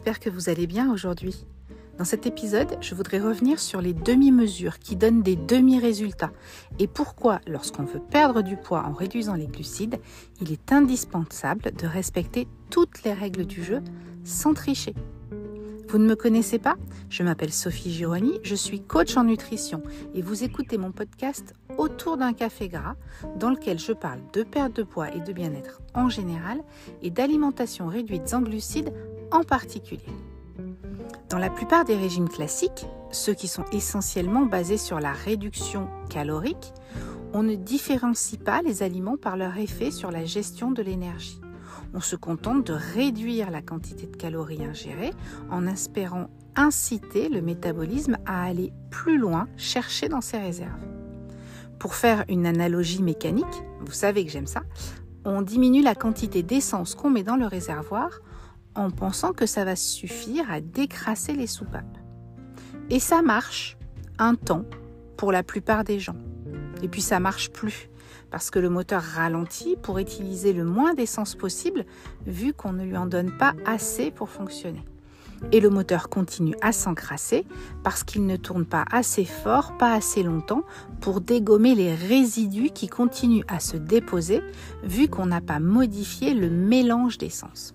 j'espère que vous allez bien aujourd'hui. Dans cet épisode, je voudrais revenir sur les demi-mesures qui donnent des demi-résultats et pourquoi, lorsqu'on veut perdre du poids en réduisant les glucides, il est indispensable de respecter toutes les règles du jeu sans tricher. Vous ne me connaissez pas? Je m'appelle Sophie Gironi, je suis coach en nutrition et vous écoutez mon podcast Autour d'un café gras dans lequel je parle de perte de poids et de bien-être en général et d'alimentation réduite en glucides en particulier. Dans la plupart des régimes classiques, ceux qui sont essentiellement basés sur la réduction calorique, on ne différencie pas les aliments par leur effet sur la gestion de l'énergie. On se contente de réduire la quantité de calories ingérées en espérant inciter le métabolisme à aller plus loin chercher dans ses réserves. Pour faire une analogie mécanique, vous savez que j'aime ça, on diminue la quantité d'essence qu'on met dans le réservoir en pensant que ça va suffire à décrasser les soupapes. Et ça marche un temps pour la plupart des gens. Et puis ça marche plus parce que le moteur ralentit pour utiliser le moins d'essence possible vu qu'on ne lui en donne pas assez pour fonctionner. Et le moteur continue à s'encrasser parce qu'il ne tourne pas assez fort, pas assez longtemps pour dégommer les résidus qui continuent à se déposer vu qu'on n'a pas modifié le mélange d'essence.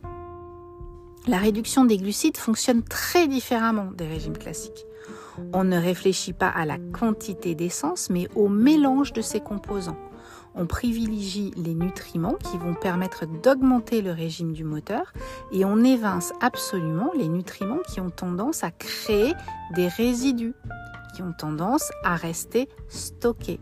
La réduction des glucides fonctionne très différemment des régimes classiques. On ne réfléchit pas à la quantité d'essence mais au mélange de ses composants. On privilégie les nutriments qui vont permettre d'augmenter le régime du moteur et on évince absolument les nutriments qui ont tendance à créer des résidus, qui ont tendance à rester stockés.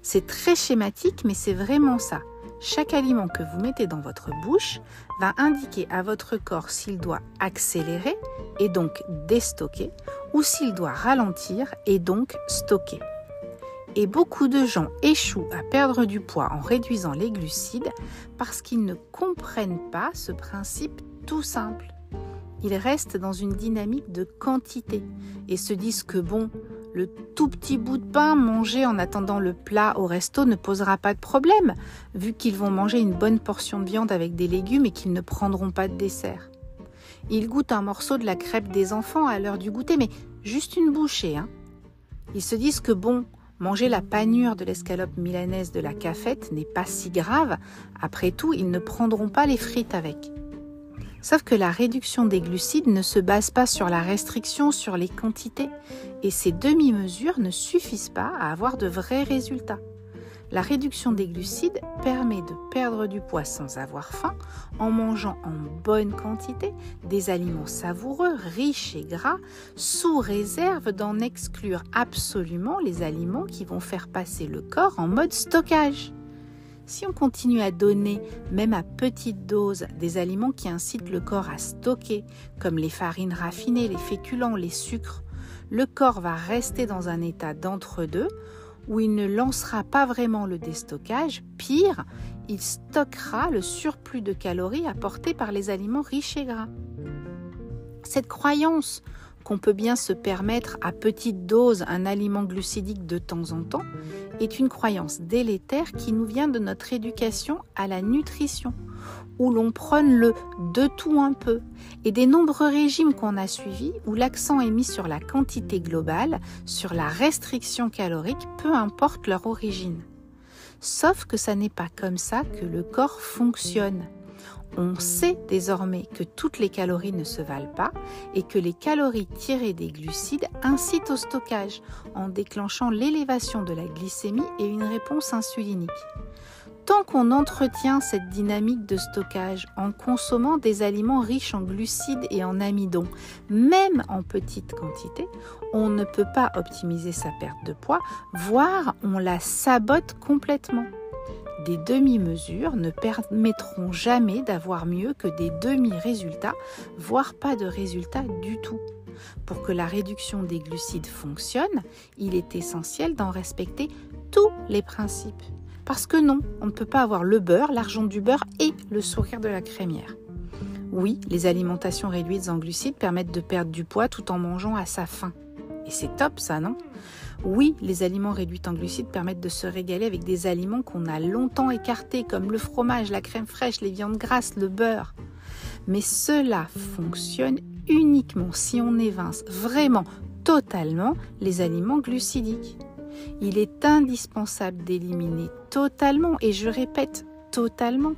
C'est très schématique, mais c'est vraiment ça. Chaque aliment que vous mettez dans votre bouche va indiquer à votre corps s'il doit accélérer et donc déstocker ou s'il doit ralentir et donc stocker. Et beaucoup de gens échouent à perdre du poids en réduisant les glucides parce qu'ils ne comprennent pas ce principe tout simple. Ils restent dans une dynamique de quantité et se disent que le tout petit bout de pain mangé en attendant le plat au resto ne posera pas de problème, vu qu'ils vont manger une bonne portion de viande avec des légumes et qu'ils ne prendront pas de dessert. Ils goûtent un morceau de la crêpe des enfants à l'heure du goûter, mais juste une bouchée. Ils se disent que manger la panure de l'escalope milanaise de la cafette n'est pas si grave. Après tout, ils ne prendront pas les frites avec. Sauf que la réduction des glucides ne se base pas sur la restriction sur les quantités et ces demi-mesures ne suffisent pas à avoir de vrais résultats. La réduction des glucides permet de perdre du poids sans avoir faim en mangeant en bonne quantité des aliments savoureux, riches et gras, sous réserve d'en exclure absolument les aliments qui vont faire passer le corps en mode stockage. Si on continue à donner, même à petite dose, des aliments qui incitent le corps à stocker, comme les farines raffinées, les féculents, les sucres, le corps va rester dans un état d'entre-deux où il ne lancera pas vraiment le déstockage. Pire, il stockera le surplus de calories apporté par les aliments riches et gras. Cette croyance qu'on peut bien se permettre à petite dose un aliment glucidique de temps en temps est une croyance délétère qui nous vient de notre éducation à la nutrition, où l'on prône le de tout un peu, et des nombreux régimes qu'on a suivis où l'accent est mis sur la quantité globale, sur la restriction calorique, peu importe leur origine. Sauf que ça n'est pas comme ça que le corps fonctionne. On sait désormais que toutes les calories ne se valent pas et que les calories tirées des glucides incitent au stockage en déclenchant l'élévation de la glycémie et une réponse insulinique. Tant qu'on entretient cette dynamique de stockage en consommant des aliments riches en glucides et en amidon, même en petite quantité, on ne peut pas optimiser sa perte de poids, voire on la sabote complètement. Des demi-mesures ne permettront jamais d'avoir mieux que des demi-résultats, voire pas de résultats du tout. Pour que la réduction des glucides fonctionne, il est essentiel d'en respecter tous les principes. Parce que non, on ne peut pas avoir le beurre, l'argent du beurre et le sourire de la crémière. Oui, les alimentations réduites en glucides permettent de perdre du poids tout en mangeant à sa faim. Et c'est top ça, non ? Oui, les aliments réduits en glucides permettent de se régaler avec des aliments qu'on a longtemps écartés, comme le fromage, la crème fraîche, les viandes grasses, le beurre. Mais cela fonctionne uniquement si on évince vraiment totalement les aliments glucidiques. Il est indispensable d'éliminer totalement, et je répète totalement,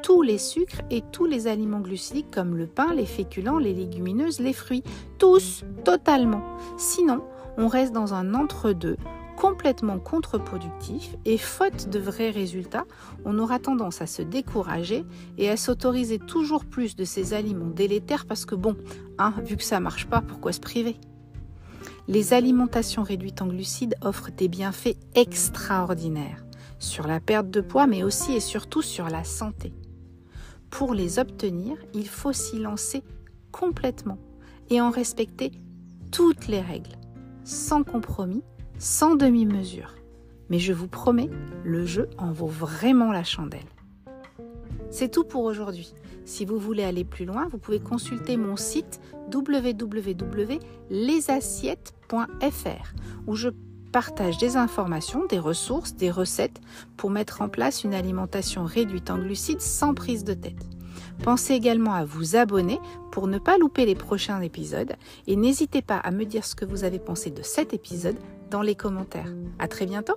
tous les sucres et tous les aliments glucidiques comme le pain, les féculents, les légumineuses, les fruits. Tous, totalement. Sinon, on reste dans un entre-deux complètement contre-productif et faute de vrais résultats, on aura tendance à se décourager et à s'autoriser toujours plus de ces aliments délétères parce que vu que ça marche pas, pourquoi se priver ? Les alimentations réduites en glucides offrent des bienfaits extraordinaires sur la perte de poids, mais aussi et surtout sur la santé. Pour les obtenir, il faut s'y lancer complètement et en respecter toutes les règles, sans compromis, sans demi-mesure. Mais je vous promets, le jeu en vaut vraiment la chandelle. C'est tout pour aujourd'hui. Si vous voulez aller plus loin, vous pouvez consulter mon site www.lesassiettes.fr où je partage des informations, des ressources, des recettes pour mettre en place une alimentation réduite en glucides sans prise de tête. Pensez également à vous abonner pour ne pas louper les prochains épisodes et n'hésitez pas à me dire ce que vous avez pensé de cet épisode dans les commentaires. À très bientôt!